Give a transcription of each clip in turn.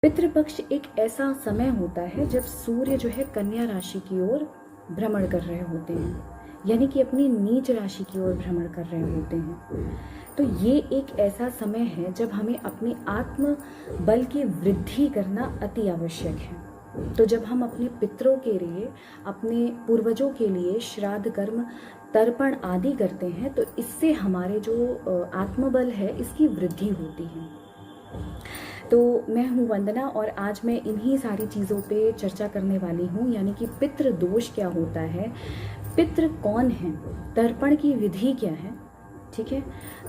पितृपक्ष एक ऐसा समय होता है जब सूर्य जो है कन्या राशि की ओर भ्रमण कर रहे होते हैं, यानी कि अपनी नीच राशि की ओर भ्रमण कर रहे होते हैं। तो ये एक ऐसा समय है जब हमें अपने आत्म बल की वृद्धि करना अति आवश्यक है। तो जब हम अपने पितरों के लिए, अपने पूर्वजों के लिए श्राद्ध कर्म, तर्पण आदि करते हैं, तो इससे हमारे जो आत्मबल है इसकी वृद्धि होती है। तो मैं हूँ वंदना और आज मैं इन्हीं सारी चीज़ों पे चर्चा करने वाली हूँ, यानी कि पितृ दोष क्या होता है, पितृ कौन है, तर्पण की विधि क्या है, ठीक है,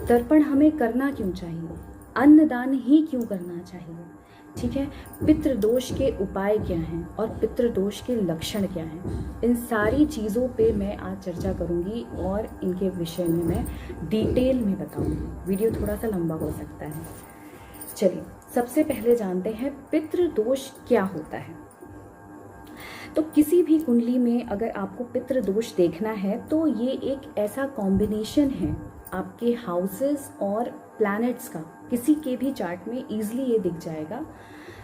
तर्पण हमें करना क्यों चाहिए, अन्नदान ही क्यों करना चाहिए, ठीक है, पितृ दोष के उपाय क्या हैं और पितृ दोष के लक्षण क्या हैं। इन सारी चीज़ों पे मैं आज चर्चा करूँगी और इनके विषय में मैं डिटेल में बताऊँगी। वीडियो थोड़ा सा लंबा हो सकता है। चलिए सबसे पहले जानते हैं पितृ दोष क्या होता है। तो किसी भी कुंडली में अगर आपको पितृ दोष देखना है तो ये एक ऐसा कॉम्बिनेशन है आपके हाउसेस और प्लैनेट्स का, किसी के भी चार्ट में इजीली ये दिख जाएगा।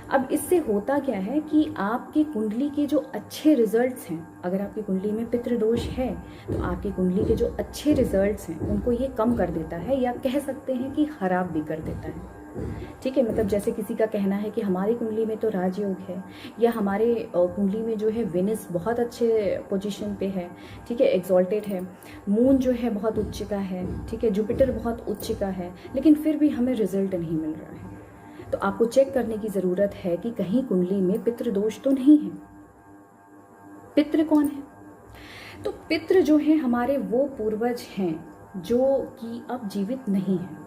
अब इससे होता क्या है कि आपकी कुंडली के जो अच्छे रिजल्ट्स हैं, अगर आपकी कुंडली में पितृ दोष है तो आपकी कुंडली के जो अच्छे रिजल्ट्स हैं उनको ये कम कर देता है, या कह सकते हैं कि खराब भी कर देता है। ठीक है, मतलब जैसे किसी का कहना है कि हमारी कुंडली में तो राजयोग है, या हमारे कुंडली में जो है वेनिस बहुत अच्छे पोजीशन पे है, ठीक है, एक्सॉल्टेड है, मून जो है बहुत उच्च का है, ठीक है, जुपिटर बहुत उच्च का है, लेकिन फिर भी हमें रिजल्ट नहीं मिल रहा है। तो आपको चेक करने की ज़रूरत है कि कहीं कुंडली में पितृ दोष तो नहीं है। पितृ कौन है? तो पितृ जो है हमारे वो पूर्वज हैं जो कि अब जीवित नहीं है,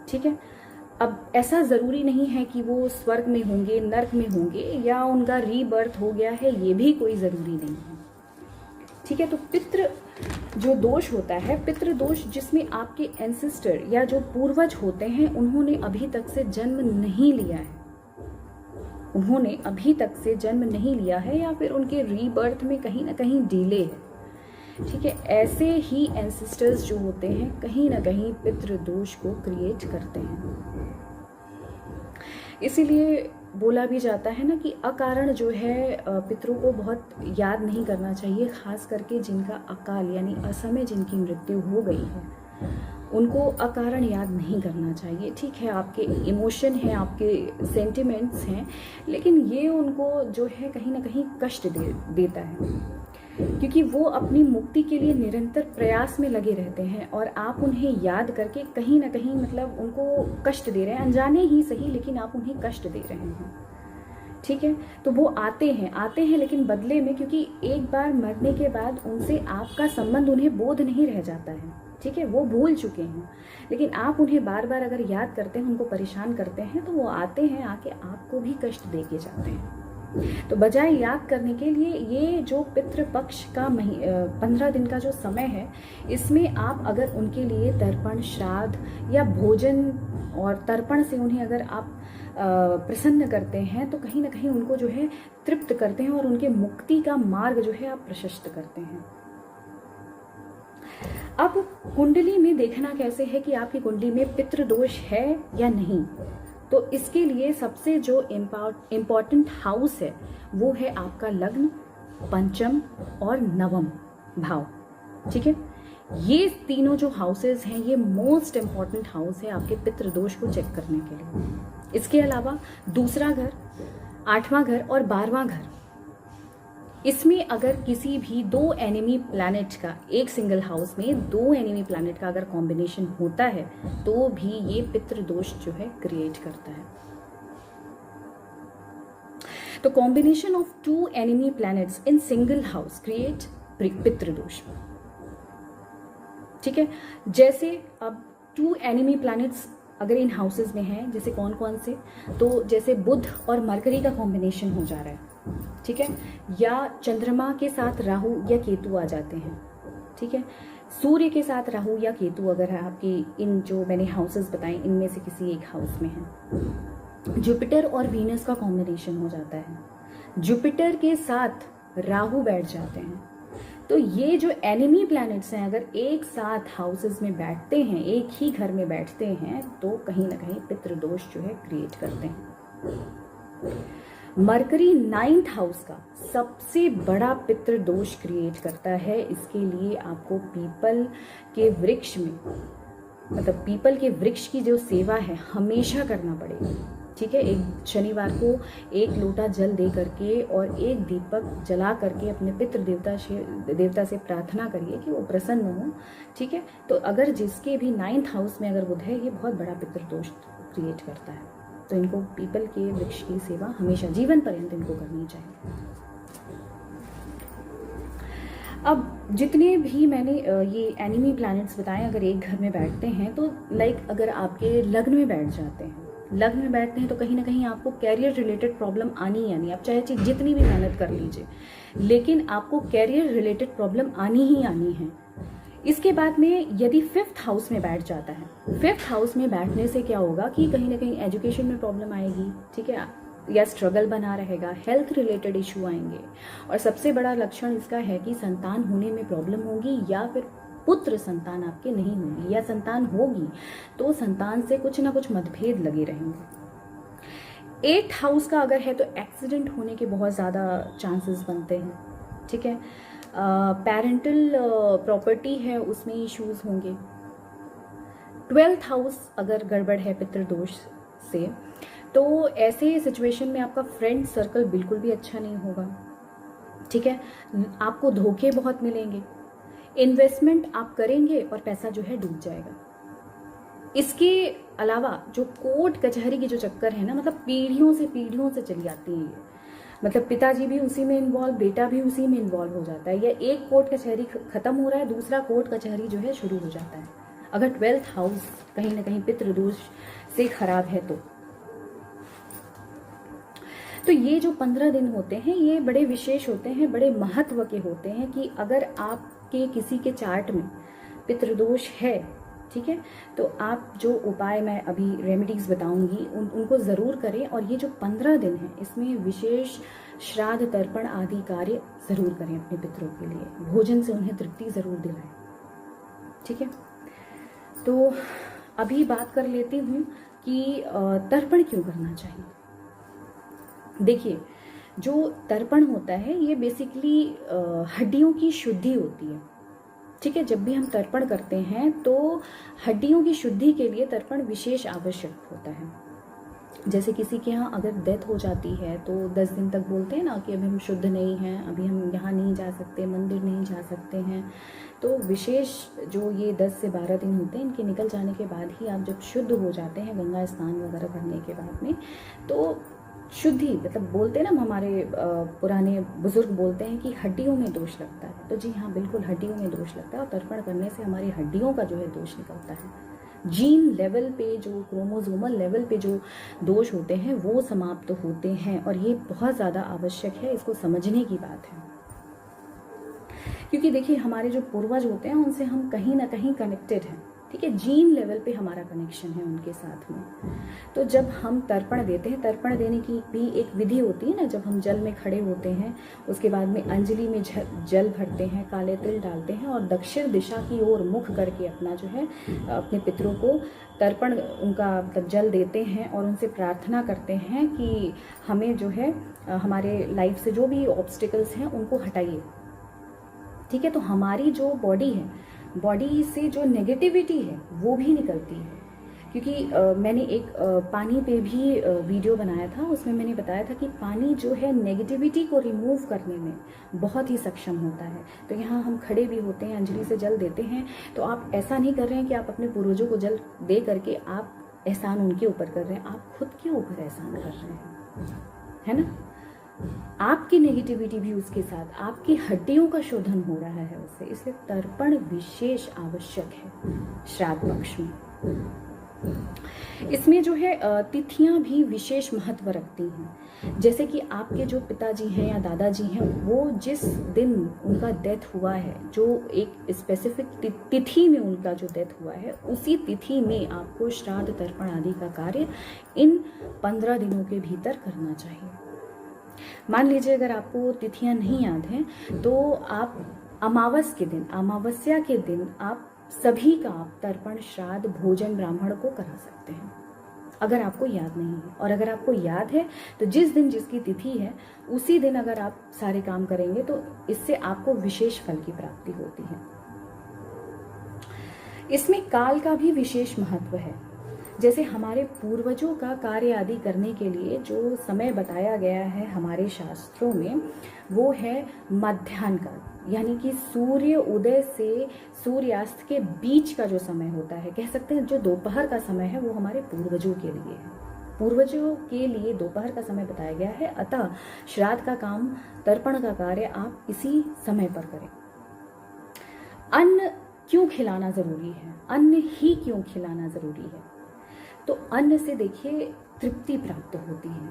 ठीक है। अब ऐसा ज़रूरी नहीं है कि वो स्वर्ग में होंगे, नर्क में होंगे, या उनका रीबर्थ हो गया है, ये भी कोई ज़रूरी नहीं है, ठीक है। तो पितृ जो दोष होता है, पितृ दोष जिसमें आपके एंसेस्टर या जो पूर्वज होते हैं उन्होंने अभी तक से जन्म नहीं लिया है, उन्होंने अभी तक से जन्म नहीं लिया है, या फिर उनके रीबर्थ में कहीं ना कहीं डिले है, ठीक है। ऐसे ही एंसेस्टर्स जो होते हैं कहीं ना कहीं पितृ दोष को क्रिएट करते हैं। इसीलिए बोला भी जाता है ना कि अकारण जो है पितरों को बहुत याद नहीं करना चाहिए, खास करके जिनका अकाल यानी असमय जिनकी मृत्यु हो गई है उनको अकारण याद नहीं करना चाहिए, ठीक है। आपके इमोशन हैं, आपके सेंटिमेंट्स हैं, लेकिन ये उनको जो है कहीं ना कहीं कष्ट देता है, क्योंकि वो अपनी मुक्ति के लिए निरंतर प्रयास में लगे रहते हैं और आप उन्हें याद करके कहीं ना कहीं मतलब उनको कष्ट दे रहे हैं, अनजाने ही सही, लेकिन आप उन्हें कष्ट दे रहे हैं, ठीक है। तो वो आते हैं लेकिन बदले में, क्योंकि एक बार मरने के बाद उनसे आपका संबंध उन्हें बोध नहीं रह जाता है, ठीक है, वो भूल चुके हैं, लेकिन आप उन्हें बार बार अगर याद करते हैं, उनको परेशान करते हैं, तो वो आते हैं, आके आपको भी कष्ट दे के जाते हैं। तो बजाय याद करने के लिए ये जो पितृपक्ष का 15 दिन का जो समय है, इसमें आप अगर उनके लिए तर्पण, श्राद्ध या भोजन और तर्पण से उन्हें अगर आप प्रसन्न करते हैं तो कहीं ना कहीं उनको जो है तृप्त करते हैं और उनके मुक्ति का मार्ग जो है आप प्रशस्त करते हैं। अब कुंडली में देखना कैसे है कि आपकी कुंडली में पितृ दोष है या नहीं। तो इसके लिए सबसे जो इम्पॉर्टेंट हाउस है वो है आपका लग्न, पंचम और नवम भाव, ठीक है। ये तीनों जो हाउसेस हैं ये मोस्ट इम्पॉर्टेंट हाउस है आपके पितृ दोष को चेक करने के लिए। इसके अलावा दूसरा घर, 8वां घर और 12वां घर, इसमें अगर किसी भी दो एनिमी प्लैनेट का, एक सिंगल हाउस में दो एनिमी प्लैनेट का अगर कॉम्बिनेशन होता है तो भी ये पितृ दोष जो है क्रिएट करता है। तो combination of 2 enemy planets in single house create पितृ दोष, ठीक है। जैसे अब 2 एनिमी प्लैनेट्स अगर इन हाउसेस में हैं, जैसे कौन कौन से, तो जैसे बुध और मरकरी का कॉम्बिनेशन हो जा रहा है, ठीक है, या चंद्रमा के साथ राहु या केतु आ जाते हैं, ठीक है, सूर्य के साथ राहु या केतु अगर आपकी इन जो मैंने हाउसेस बताए इनमें से किसी एक हाउस में है, जुपिटर और वीनस का कॉम्बिनेशन हो जाता है, जुपिटर के साथ राहु बैठ जाते हैं, तो ये जो एनिमी प्लैनेट्स हैं अगर एक साथ हाउसेस में बैठते हैं, एक ही घर में बैठते हैं, तो कहीं ना कहीं पितृ दोष जो है क्रिएट करते हैं। मरकरी 9th हाउस का सबसे बड़ा पितृ दोष क्रिएट करता है। इसके लिए आपको पीपल के वृक्ष में, मतलब पीपल के वृक्ष की जो सेवा है हमेशा करना पड़ेगा। ठीक है, एक शनिवार को एक लोटा जल दे करके और एक दीपक जला करके अपने पितृ देवता से प्रार्थना करिए कि वो प्रसन्न हो। ठीक है, तो अगर जिसके भी 9th हाउस में अगर बुध है, ये बहुत बड़ा पितृदोष क्रिएट करता है। तो इनको पीपल के वृक्ष की सेवा हमेशा जीवन पर्यंत इनको करनी चाहिए। अब जितने भी मैंने ये एनिमी प्लैनेट्स बताए, अगर एक घर में बैठते हैं तो लाइक अगर आपके लग्न में बैठ जाते हैं, लग्न में बैठते हैं तो कहीं ना कहीं आपको कैरियर रिलेटेड प्रॉब्लम आनी ही आनी। आप चाहे जितनी भी मेहनत कर लीजिए, लेकिन आपको कैरियर रिलेटेड प्रॉब्लम आनी ही आनी है। इसके बाद में यदि 5th हाउस में बैठ जाता है, 5th हाउस में बैठने से क्या होगा कि कहीं ना कहीं एजुकेशन में प्रॉब्लम आएगी। ठीक है, या स्ट्रगल बना रहेगा, हेल्थ रिलेटेड इशू आएंगे। और सबसे बड़ा लक्षण इसका है कि संतान होने में प्रॉब्लम होगी, या फिर पुत्र संतान आपके नहीं होगी, या संतान होगी तो संतान से कुछ ना कुछ मतभेद लगे रहेंगे। 8th हाउस का अगर है तो एक्सीडेंट होने के बहुत ज़्यादा चांसेस बनते हैं। ठीक है, पेरेंटल प्रॉपर्टी है उसमें इश्यूज होंगे। 12th हाउस अगर गड़बड़ है पितृदोष से, तो ऐसे सिचुएशन में आपका फ्रेंड सर्कल बिल्कुल भी अच्छा नहीं होगा। ठीक है, आपको धोखे बहुत मिलेंगे, इन्वेस्टमेंट आप करेंगे और पैसा जो है डूब जाएगा। इसके अलावा जो कोर्ट कचहरी के जो चक्कर है ना, मतलब पीढ़ियों से चली आती है ये। मतलब पिताजी भी उसी में इन्वॉल्व, बेटा भी उसी में इन्वॉल्व हो जाता है, या एक कोर्ट कचहरी खत्म हो रहा है, दूसरा कोर्ट कचहरी जो है शुरू हो जाता है, अगर 12th हाउस कहीं ना कहीं पितृदोष से खराब है तो ये जो 15 दिन होते हैं ये बड़े विशेष होते हैं, बड़े महत्व के होते हैं कि अगर आपके किसी के चार्ट में पितृदोष है, ठीक है, तो आप जो उपाय मैं अभी रेमेडीज बताऊंगी उनको ज़रूर करें। और ये जो 15 दिन है इसमें विशेष श्राद्ध तर्पण आदि कार्य ज़रूर करें अपने पितरों के लिए, भोजन से उन्हें तृप्ति ज़रूर दिलाएं। ठीक है, तो अभी बात कर लेती हूँ कि तर्पण क्यों करना चाहिए। देखिए, जो तर्पण होता है ये बेसिकली हड्डियों की शुद्धि होती है। ठीक है, जब भी हम तर्पण करते हैं तो हड्डियों की शुद्धि के लिए तर्पण विशेष आवश्यक होता है। जैसे किसी के यहाँ अगर डेथ हो जाती है तो 10 दिन तक बोलते हैं ना कि अभी हम शुद्ध नहीं हैं, अभी हम यहाँ नहीं जा सकते, मंदिर नहीं जा सकते हैं। तो विशेष जो ये 10 से 12 दिन होते हैं, इनके निकल जाने के बाद ही आप जब शुद्ध हो जाते हैं, गंगा स्नान वगैरह करने के बाद में, तो शुद्धि मतलब बोलते हैं ना, हमारे पुराने बुजुर्ग बोलते हैं कि हड्डियों में दोष लगता है। तो जी हाँ, बिल्कुल हड्डियों में दोष लगता है, और तर्पण करने से हमारी हड्डियों का जो है दोष निकलता है। जीन लेवल पे जो क्रोमोसोमल लेवल पे जो दोष होते हैं वो समाप्त होते हैं, और ये बहुत ज़्यादा आवश्यक है, इसको समझने की बात है। क्योंकि देखिए, हमारे जो पूर्वज होते हैं उनसे हम कहीं ना कहीं कनेक्टेड हैं। ठीक है, जीन लेवल पे हमारा कनेक्शन है उनके साथ में। तो जब हम तर्पण देते हैं, तर्पण देने की भी एक विधि होती है ना, जब हम जल में खड़े होते हैं, उसके बाद में अंजलि में जल भरते हैं, काले तिल डालते हैं और दक्षिण दिशा की ओर मुख करके अपना जो है अपने पितरों को तर्पण उनका मतलब जल देते हैं और उनसे प्रार्थना करते हैं कि हमें जो है हमारे लाइफ से जो भी ऑब्स्टिकल्स हैं उनको हटाइए। ठीक है, तो हमारी जो बॉडी है, बॉडी से जो नेगेटिविटी है वो भी निकलती है। क्योंकि मैंने एक पानी पे भी वीडियो बनाया था, उसमें मैंने बताया था कि पानी जो है नेगेटिविटी को रिमूव करने में बहुत ही सक्षम होता है। तो यहाँ हम खड़े भी होते हैं, अंजलि से जल देते हैं, तो आप ऐसा नहीं कर रहे हैं कि आप अपने पूर्वजों को जल दे करके आप एहसान उनके ऊपर कर रहे हैं, आप खुद के ऊपर एहसान कर रहे हैं, है ना। आपकी नेगेटिविटी भी उसके साथ, आपकी हड्डियों का शोधन हो रहा है उससे, इसलिए तर्पण विशेष आवश्यक है श्राद्ध पक्ष में। इसमें जो है तिथियां भी विशेष महत्व रखती हैं। जैसे कि आपके जो पिताजी हैं या दादाजी हैं, वो जिस दिन उनका डेथ हुआ है, जो एक स्पेसिफिक तिथि में उनका जो डेथ हुआ है, उसी तिथि में आपको श्राद्ध तर्पण आदि का कार्य इन 15 दिनों के भीतर करना चाहिए। मान लीजिए अगर आपको तिथियां नहीं याद हैं तो आप अमावस्या के दिन आप सभी का तर्पण श्राद्ध भोजन ब्राह्मण को करा सकते हैं। अगर आपको याद नहीं है। और अगर आपको याद है तो जिस दिन जिसकी तिथि है उसी दिन अगर आप सारे काम करेंगे तो इससे आपको विशेष फल की प्राप्ति होती है। इसमें काल का भी विशेष महत्व है। जैसे हमारे पूर्वजों का कार्य आदि करने के लिए जो समय बताया गया है हमारे शास्त्रों में, वो है मध्याह्न काल, यानी कि सूर्य उदय से सूर्यास्त के बीच का जो समय होता है, कह सकते हैं जो दोपहर का समय है, वो हमारे पूर्वजों के लिए है। पूर्वजों के लिए दोपहर का समय बताया गया है। अतः श्राद्ध का काम, तर्पण का कार्य आप इसी समय पर करें। अन्न क्यों खिलाना जरूरी है? अन्न ही क्यों खिलाना जरूरी है? तो अन्न से देखिए तृप्ति प्राप्त होती है,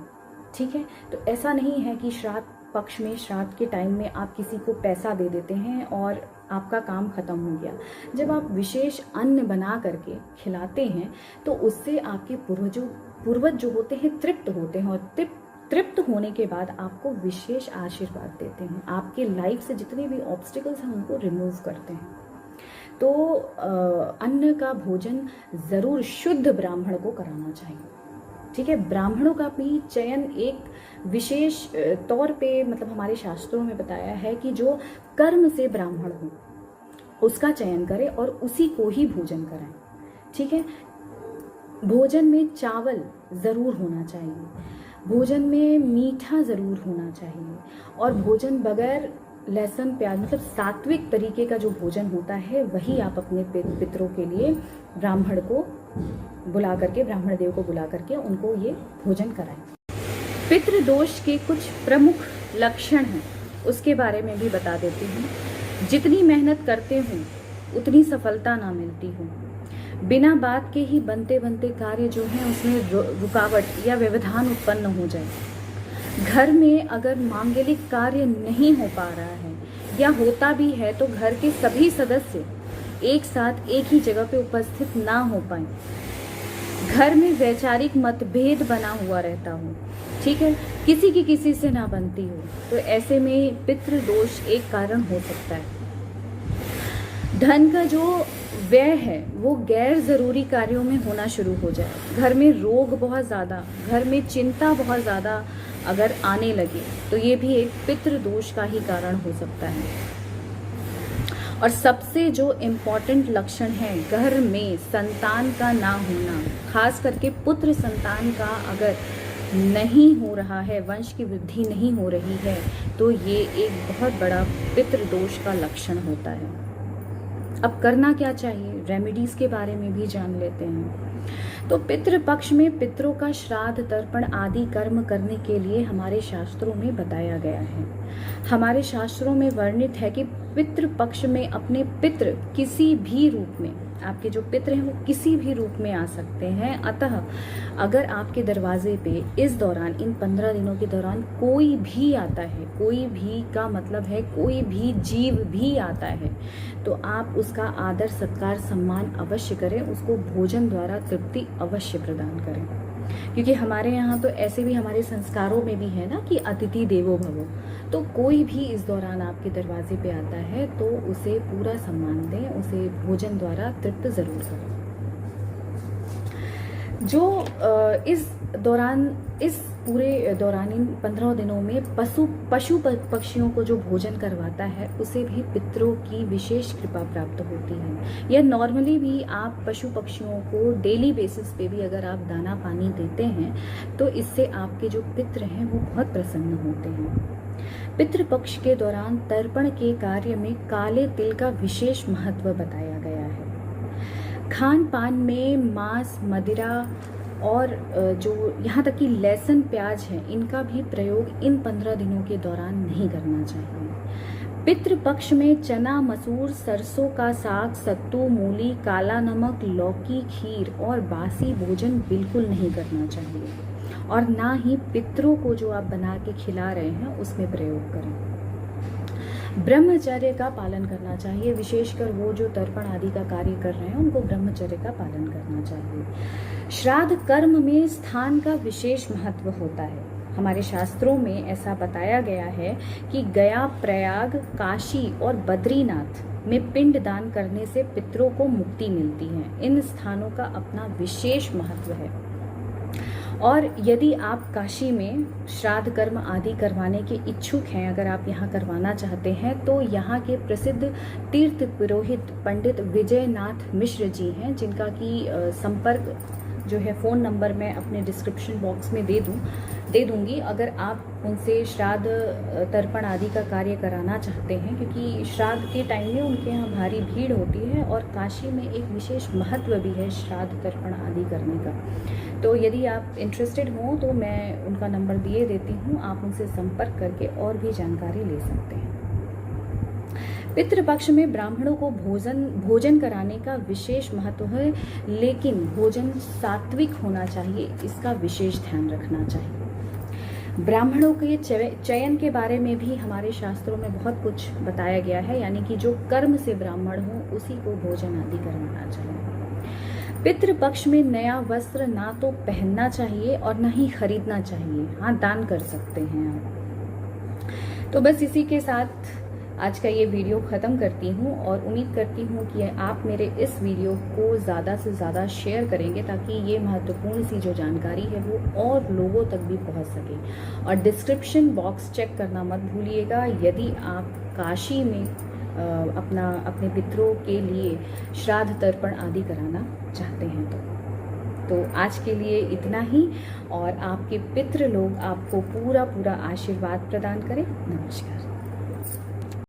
ठीक है। तो ऐसा नहीं है कि श्राद्ध पक्ष में, श्राद्ध के टाइम में आप किसी को पैसा दे देते हैं और आपका काम खत्म हो गया। जब आप विशेष अन्न बना करके खिलाते हैं तो उससे आपके पूर्वज जो होते हैं तृप्त होते हैं, और तृप्त होने के बाद आपको विशेष आशीर्वाद देते हैं। आपके लाइफ से जितने भी ऑब्स्टिकल्स हैं उनको रिमूव करते हैं। तो अन्न का भोजन जरूर शुद्ध ब्राह्मण को कराना चाहिए, ठीक है। ब्राह्मणों का भी चयन एक विशेष तौर पे, मतलब हमारे शास्त्रों में बताया है कि जो कर्म से ब्राह्मण हो उसका चयन करें और उसी को ही भोजन कराएं, ठीक है। भोजन में चावल जरूर होना चाहिए, भोजन में मीठा जरूर होना चाहिए, और भोजन बगैर लहसुन प्याज, मतलब सात्विक तरीके का जो भोजन होता है वही आप अपने पितरों के लिए ब्राह्मण को बुला करके, ब्राह्मण देव को बुला करके उनको ये भोजन कराएं। पितृदोष के कुछ प्रमुख लक्षण हैं, उसके बारे में भी बता देती हूँ। जितनी मेहनत करते हो उतनी सफलता ना मिलती हो। बिना बात के ही बनते बनते कार्य जो है उसमें रुकावट या व्यवधान उत्पन्न हो जाए। घर में अगर मांगलिक कार्य नहीं हो पा रहा है या होता भी है तो घर के सभी सदस्य एक साथ एक ही जगह पे उपस्थित ना हो पाए। घर में वैचारिक मतभेद बना हुआ रहता हो, ठीक है, किसी की किसी से ना बनती हो, तो ऐसे में पितृदोष एक कारण हो सकता है। धन का जो व्यय है वो गैर जरूरी कार्यों में होना शुरू हो जाए। घर में रोग बहुत ज़्यादा, घर में चिंता बहुत ज़्यादा अगर आने लगे तो ये भी एक पितृदोष का ही कारण हो सकता है। और सबसे जो इम्पोर्टेंट लक्षण है, घर में संतान का ना होना, खास करके पुत्र संतान का अगर नहीं हो रहा है, वंश की वृद्धि नहीं हो रही है, तो ये एक बहुत बड़ा पितृदोष का लक्षण होता है। अब करना क्या चाहिए, रेमेडीज के बारे में भी जान लेते हैं। तो पितृ पक्ष में पितरों का श्राद्ध, तर्पण आदि कर्म करने के लिए हमारे शास्त्रों में बताया गया है। हमारे शास्त्रों में वर्णित है कि पितृ पक्ष में अपने पितृ किसी भी रूप में, आपके जो पितृ हैं वो किसी भी रूप में आ सकते हैं। अतः अगर आपके दरवाजे पे इस दौरान, इन 15 दिनों के दौरान कोई भी आता है, कोई भी का मतलब है कोई भी जीव भी आता है, तो आप उसका आदर, सत्कार, सम्मान अवश्य करें, उसको भोजन द्वारा तृप्ति अवश्य प्रदान करें। क्योंकि हमारे यहाँ तो ऐसे भी हमारे संस्कारों में भी है ना कि अतिथि देवो भवो। तो कोई भी इस दौरान आपके दरवाजे पे आता है तो उसे पूरा सम्मान दें, उसे भोजन द्वारा तृप्त जरूर करें। जो इस दौरान, इस पूरे दौरान, इन 15 दिनों में पशु पक्षियों को जो भोजन करवाता है उसे भी पितरों की विशेष कृपा प्राप्त होती है। या नॉर्मली भी आप पशु पक्षियों को डेली बेसिस पे भी अगर आप दाना पानी देते हैं तो इससे आपके जो पितृ हैं वो बहुत प्रसन्न होते हैं। पितृपक्ष के दौरान तर्पण के कार्य में काले तिल का विशेष महत्व बताया गया है। खान पान में मांस, मदिरा और जो यहाँ तक कि लहसुन, प्याज है, इनका भी प्रयोग इन 15 दिनों के दौरान नहीं करना चाहिए। पितृपक्ष में चना, मसूर, सरसों का साग, सत्तू, मूली, काला नमक, लौकी, खीर और बासी भोजन बिल्कुल नहीं करना चाहिए, और ना ही पितरों को जो आप बना के खिला रहे हैं उसमें प्रयोग करें। ब्रह्मचर्य का पालन करना चाहिए, विशेषकर वो जो तर्पण आदि का कार्य कर रहे हैं उनको ब्रह्मचर्य का पालन करना चाहिए। श्राद्ध कर्म में स्थान का विशेष महत्व होता है। हमारे शास्त्रों में ऐसा बताया गया है कि गया, प्रयाग, काशी और बद्रीनाथ में पिंड दान करने से पितरों को मुक्ति मिलती है। इन स्थानों का अपना विशेष महत्व है। और यदि आप काशी में श्राद्ध कर्म आदि करवाने के इच्छुक हैं, अगर आप यहाँ करवाना चाहते हैं, तो यहाँ के प्रसिद्ध तीर्थ पुरोहित पंडित विजयनाथ मिश्र जी हैं, जिनका कि संपर्क जो है फ़ोन नंबर मैं अपने डिस्क्रिप्शन बॉक्स में दे दूँगी। अगर आप उनसे श्राद्ध तर्पण आदि का कार्य कराना चाहते हैं, क्योंकि श्राद्ध के टाइम में उनके यहाँ भारी भीड़ होती है और काशी में एक विशेष महत्व भी है श्राद्ध तर्पण आदि करने का। तो यदि आप इंटरेस्टेड हों तो मैं उनका नंबर दिए देती हूँ, आप उनसे संपर्क करके और भी जानकारी ले सकते हैं। पितृपक्ष में ब्राह्मणों को भोजन कराने का विशेष महत्व है, लेकिन भोजन सात्विक होना चाहिए, इसका विशेष ध्यान रखना चाहिए। ब्राह्मणों के चयन के बारे में भी हमारे शास्त्रों में बहुत कुछ बताया गया है, यानी कि जो कर्म से ब्राह्मण हो उसी को भोजन आदि करवाना चाहिए। पितृपक्ष में नया वस्त्र ना तो पहनना चाहिए और ना ही खरीदना चाहिए, हाँ दान कर सकते हैं आप। तो बस इसी के साथ आज का ये वीडियो ख़त्म करती हूँ और उम्मीद करती हूँ कि आप मेरे इस वीडियो को ज़्यादा से ज़्यादा शेयर करेंगे, ताकि ये महत्वपूर्ण सी जो जानकारी है वो और लोगों तक भी पहुँच सके। और डिस्क्रिप्शन बॉक्स चेक करना मत भूलिएगा यदि आप काशी में अपने पितरों के लिए श्राद्ध तर्पण आदि कराना चाहते हैं। तो आज के लिए इतना ही, और आपके पितृ लोग आपको पूरा आशीर्वाद प्रदान करें। नमस्कार।